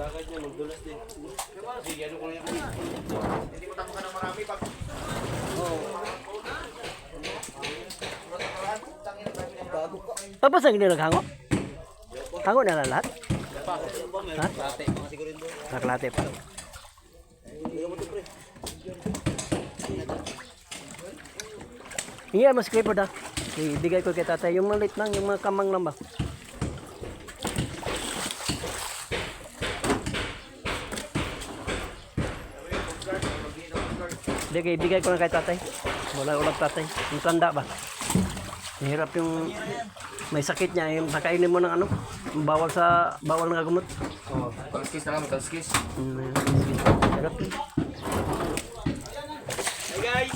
Dagat niya, magdulas din. Sige, ano ko na yan. Hindi ko tapukan ng marami pag... Tapos ang hindi naghango? Hango na lahat? Ha? Late, mga siguro rin doon. Naklate pa. Hingi mas clipboard ha. Ibigay ko kay tatay. Yung malit lang, yung mga kamang lang ba? Ibigay ko na kay tatay. Wala ulag tatay. Yung tanda ba? Mahirap yung may sakit niya. Yung nakainin mo ng ano? Bawal na gamot. Oo, talskis na lang, talskis. Hirap yun. Hey guys!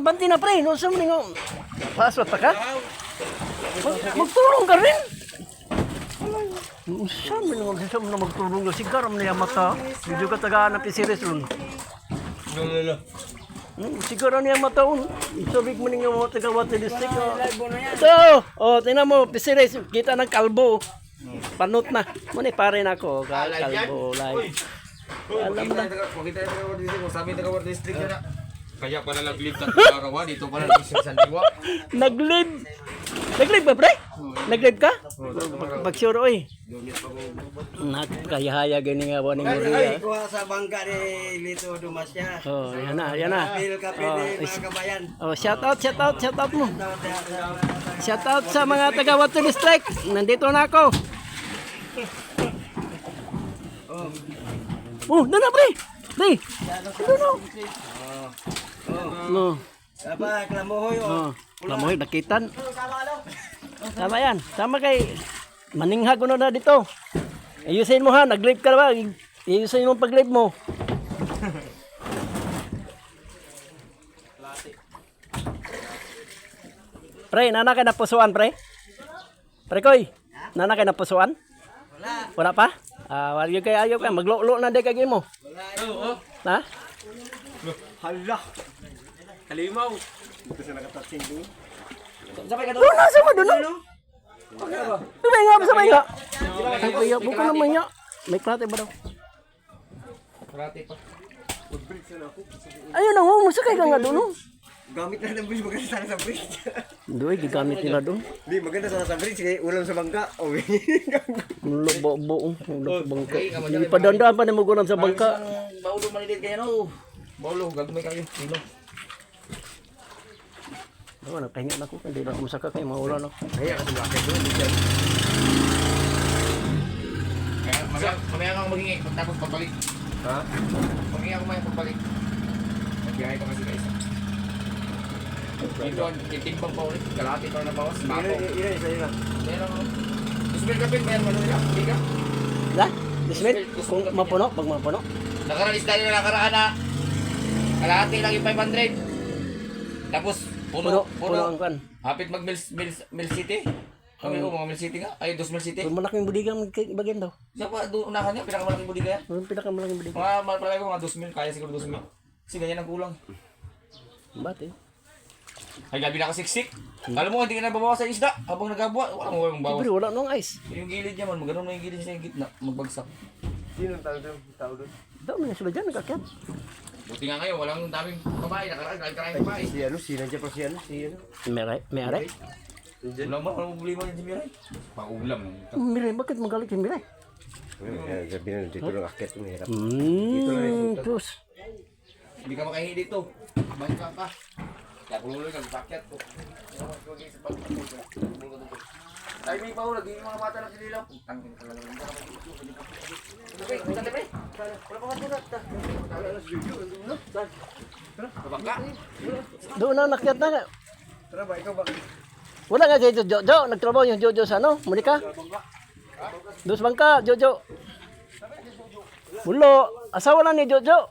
Banti na pre, no sa mga paswat pa ka? Magtulong ka rin. Saan mo na magtulong ka? Sigaram na yung mata. Medyo ka tagaan na pisiris ron. Lolo. Siguro niya mata un. Sabik mo ninyo mga taga-Wate District. Ito! O, tingnan mo, pisiris. Kita ng kalbo. Panot na. Muna pare na ako. Kalbo, live. Alam na. Kung kita yung taga-Ward District, kung sabi taga-Ward District na. Kaya pala nag-live ng karawan, dito pala nag-isip sa diwa. Nag-live. Nag-live ba, pre? Nag-live ka? Pag-sure, oy. Nakakayahaya gani nga wani mo Ay, kuha sa bangka ni Lito Dumasya. Oh, yan na. Pil kape ni mga kabayan. Oh, shout out mo. Shout out sa mga taga Wate District. Nandito na ako. Oh, doon na pre. Pre. Doon na. No. Apa, klamohoy o. Oh, lamoy nakitan. Tama yan. Sama kay maninghag ko na dito. Ayusin mo ha, nag-live ka ba? Ayusin mo pag-live mo. Pre, nana ka na pusuan, pre? Pre koy, nana ka na pusuan? Wala pa? Wala yung kayo ayaw ka, maglo-lo na di kagay mo. Ha? Hala! Kalimaw! Dito siya nakatatsing doon. Sabay ka doon? Doon na, sama doon na. Sabay nga. Ay, kuya, buka naman niya. May klate ba daw? Karate pa. Ayun na, musakay ka nga doon. No? Gamit na ng bridge, maganda sana sa bridge. Doy, gigamit nila doon. Hindi, maganda sana sa bridge, kaya ulam sa bangka. Oh, Lobo, bangka. Hindi pa dandaan pa na magulam sa bangka. Baulo manilid kayo no. Baulo, gagmay kayo. Sino? Ano, nagpahinga na ako. Hindi na ako masaka kayo, maulan ako. Kaya kasi bakit doon, hindi siya. Kaya mamaya kang maghingi pagtapos pagbalik. Ha? Maghingi ako mamaya pagbalik. Magbiyahe pa kasi guys. Dito, titimbang pa ulit. Kalahati pa na bawas. Mapo. Ilan isa yun. Meron ako. Dismil ka pin, meron mo nila. Hindi ka? Ha? Dismit? Kung mapuno, pag mapuno. Nakaraan tayo na nakaraan na. Kalahati lang yung 500. Tapos, Puno ang kan. Hapit mag Mill City. Kami ko mga Mill City nga. Ay, 2 Mill City. Kung malaking budigang bagyan daw. Siya pa, unahan niya, pinakamalaking budi kaya. Yung pinakamalaking budigang. Mga malapalagay ko, mga 2 Mill. Kaya siguro 2 Mill. Kasi ganyan ang kulang. Ba't eh? Ay, gabi nakasiksik. Alam mo, hindi ka na babawas sa isda. Habang nagabuhat, wala mo walang bawas. Siyempre, wala nung ice. Yung gilid niya man, magano'n na yung gilid sa gitna. Magbagsak. Sino ang tao doon? Tao doon? Dami na sila dyan, nagkakyat. Buti nga ngayon, walang daming babae. Nakaraan babae. Si ano, si nandiyan pa si ano, si ano. May are? Ulam ba? Walang problema din si Miray. Paulam. Miray, bakit magalit si Miray? Sabi na, dito lang akit mo hirap. Terus. Hindi ka makahingi dito. Balik ka. Kaya kululoy ka, pakyat ko. Ay, may pa lagi yung mga mata na sinilaw. Tangin ka lang. Okay, punta pre. Wala pa matulat. Kabangka. Doon na, nakyat na. Tara ba, ikaw ba? Wala nga kay Jojo. Nagtrabaho yung Jojo sa ano? Monica? Dos bangka, Jojo. Mulo. Asawa lang ni Jojo.